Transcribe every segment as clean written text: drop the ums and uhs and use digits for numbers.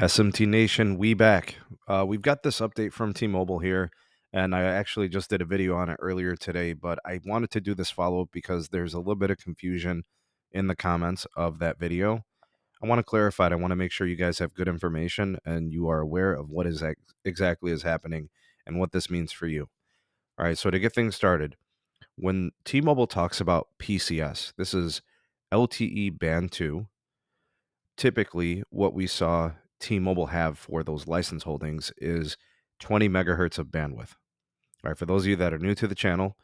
SMT Nation, we back. We've got this update from T-Mobile here, and I actually just did a video on it earlier today, but I wanted to do this follow-up because there's a little bit of confusion in the comments of that video. I want to clarify it. I want to make sure you guys have good information and you are aware of what is exactly is happening and what this means for you. All right, so to get things started, when T-Mobile talks about PCS, this is LTE Band 2. Typically, what we saw T-Mobile have for those license holdings is 20 megahertz of bandwidth. All right, for those of you that are new to the channel,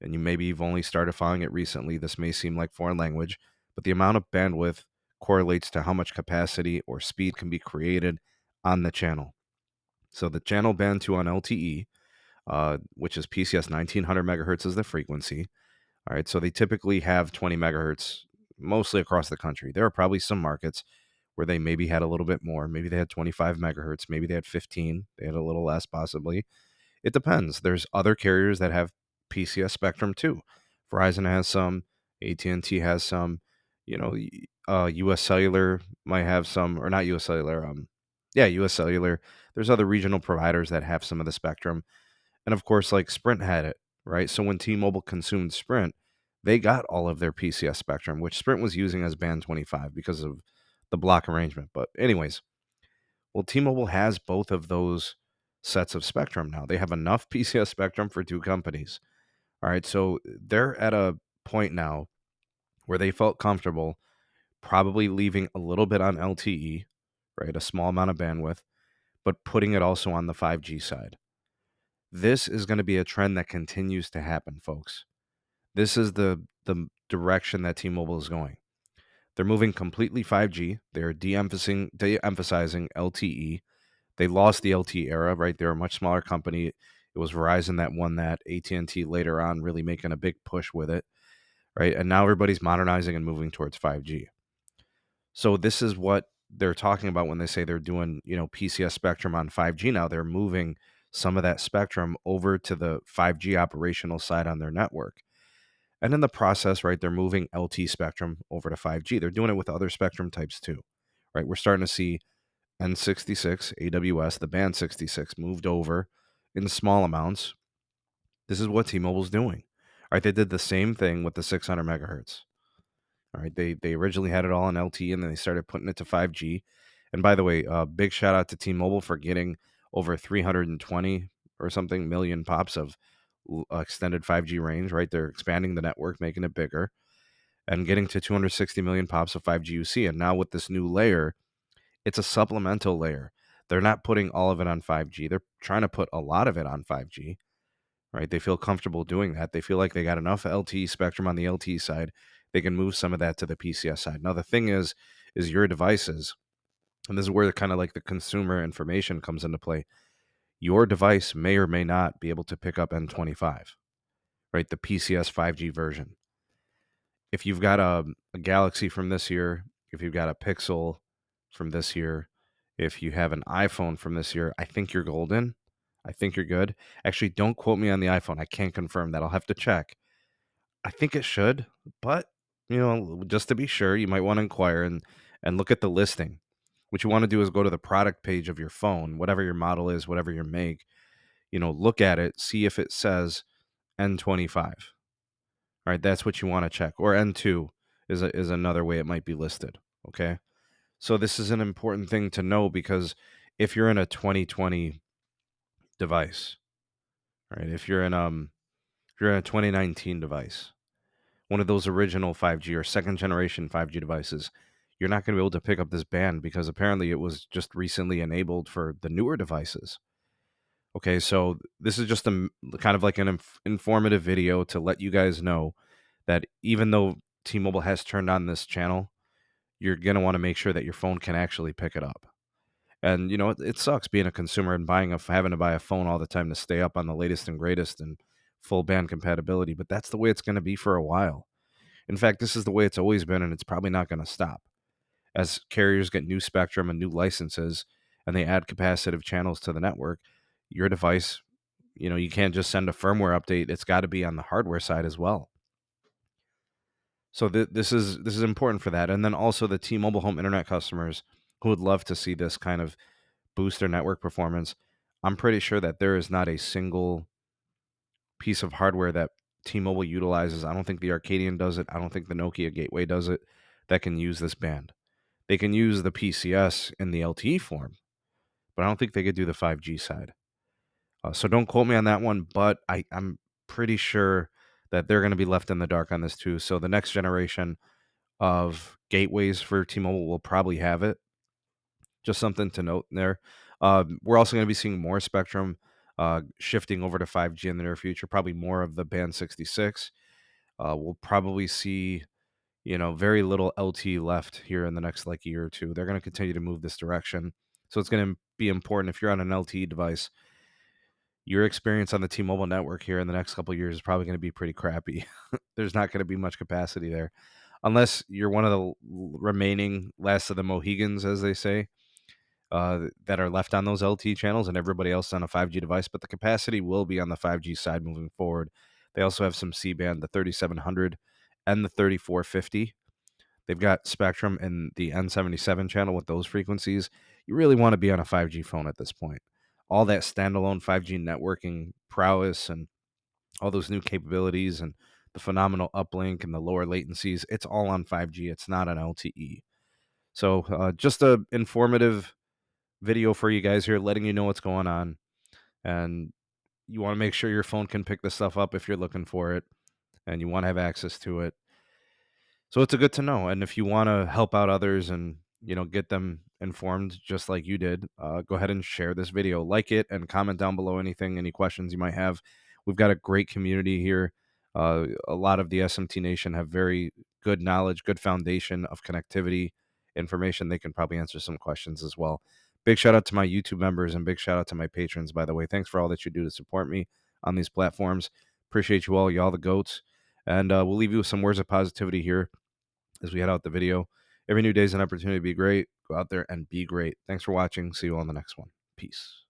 and you've only started following it recently, this may seem like foreign language, but the amount of bandwidth correlates to how much capacity or speed can be created on the channel. So the channel band 2 on LTE, which is PCS 1900 megahertz is the frequency. All right, so they typically have 20 megahertz mostly across the country. There are probably some markets where they maybe had a little bit more. Maybe they had 25 megahertz. Maybe they had 15. They had a little less, possibly. It depends. There's other carriers that have PCS spectrum too. Verizon has some. AT&T has some. U.S. Cellular might have some, or not U.S. Cellular. U.S. Cellular. There's other regional providers that have some of the spectrum, and of course, like Sprint had it, right? So when T-Mobile consumed Sprint, they got all of their PCS spectrum, which Sprint was using as band 25 because of the block arrangement. But anyways, well, T-Mobile has both of those sets of spectrum now. They have enough PCS spectrum for two companies. All right, so they're at a point now where they felt comfortable probably leaving a little bit on LTE, right? A small amount of bandwidth, but putting it also on the 5G side. This is going to be a trend that continues to happen, folks. This is the direction that T-Mobile is going. They're moving completely 5G. They're de-emphasizing LTE. They lost the LTE era, right? They're a much smaller company. It was Verizon that won that. AT&T later on really making a big push with it, right? And now everybody's modernizing and moving towards 5G. So this is what they're talking about when they say they're doing, PCS spectrum on 5G now. They're moving some of that spectrum over to the 5G operational side on their network. And in the process, right, they're moving LT spectrum over to 5G. They're doing it with other spectrum types too, right? We're starting to see N66, AWS, the band 66 moved over in small amounts. This is what T-Mobile's doing. All right, they did the same thing with the 600 megahertz. All right, they originally had it all on LTE and then they started putting it to 5G. And by the way, big shout out to T-Mobile for getting over 320 or something million pops of extended 5G range, right? They're expanding the network, making it bigger, and getting to 260 million pops of 5G UC. And now with this new layer, it's a supplemental layer. They're not putting all of it on 5G. They're trying to put a lot of it on 5G, right? They feel comfortable doing that. They feel like they got enough LTE spectrum on the LTE side. They can move some of that to the PCS side. Now, the thing is your devices, and this is where kind of like the consumer information comes into play. Your device may or may not be able to pick up N25, right? The PCS 5G version. If you've got a Galaxy from this year, if you've got a Pixel from this year, if you have an iPhone from this year, I think you're golden. I think you're good. Actually, don't quote me on the iPhone. I can't confirm that. I'll have to check. I think it should, but just to be sure, you might want to inquire and look at the listing. What you want to do is go to the product page of your phone, whatever your model is, whatever your make. Look at it, see if it says N25. All right, that's what you want to check. Or N2 is another way it might be listed. Okay. So this is an important thing to know because if you're in a 2020 device, right? If you're in a 2019 device, one of those original 5G or second generation 5G devices, you're not going to be able to pick up this band because apparently it was just recently enabled for the newer devices. Okay, so this is just a kind of like an informative video to let you guys know that even though T-Mobile has turned on this channel, you're going to want to make sure that your phone can actually pick it up. And it sucks being a consumer and having to buy a phone all the time to stay up on the latest and greatest and full band compatibility, but that's the way it's going to be for a while. In fact, this is the way it's always been, and it's probably not going to stop. As carriers get new spectrum and new licenses and they add capacitive channels to the network, your device, you can't just send a firmware update. It's got to be on the hardware side as well. So this is important for that. And then also the T-Mobile home internet customers, who would love to see this kind of boost their network performance. I'm pretty sure that there is not a single piece of hardware that T-Mobile utilizes. I don't think the Arcadian does it. I don't think the Nokia Gateway does it that can use this band. They can use the PCS in the LTE form, but I don't think they could do the 5G side. So don't quote me on that one, but I'm pretty sure that they're going to be left in the dark on this too. So the next generation of gateways for T-Mobile will probably have it. Just something to note there. We're also going to be seeing more spectrum shifting over to 5G in the near future, probably more of the band 66. We'll probably see, very little LT left here in the next like year or two. They're going to continue to move this direction. So it's going to be important if you're on an LTE device. Your experience on the T-Mobile network here in the next couple of years is probably going to be pretty crappy. There's not going to be much capacity there, unless you're one of the remaining last of the Mohegans, as they say, that are left on those LTE channels, and everybody else on a 5G device. But the capacity will be on the 5G side moving forward. They also have some C-band, the 3700 and the 3450. They've got spectrum in the N77 channel with those frequencies. You really want to be on a 5G phone at this point. All that standalone 5G networking prowess and all those new capabilities and the phenomenal uplink and the lower latencies, it's all on 5G. It's not on LTE. So just a informative video for you guys here, letting you know what's going on. And you want to make sure your phone can pick this stuff up if you're looking for it and you want to have access to it. So it's a good to know. And if you want to help out others and, get them informed just like you did, go ahead and share this video, like it, and comment down below any questions you might have. We've got a great community here. A lot of the SMT Nation have very good knowledge, good foundation of connectivity information. They can probably answer some questions as well. Big shout out to my YouTube members and big shout out to my patrons, by the way. Thanks for all that you do to support me on these platforms. Appreciate you all. Y'all the goats. And we'll leave you with some words of positivity here as we head out the video. Every new day is an opportunity to be great. Go out there and be great. Thanks for watching. See you on the next one. Peace.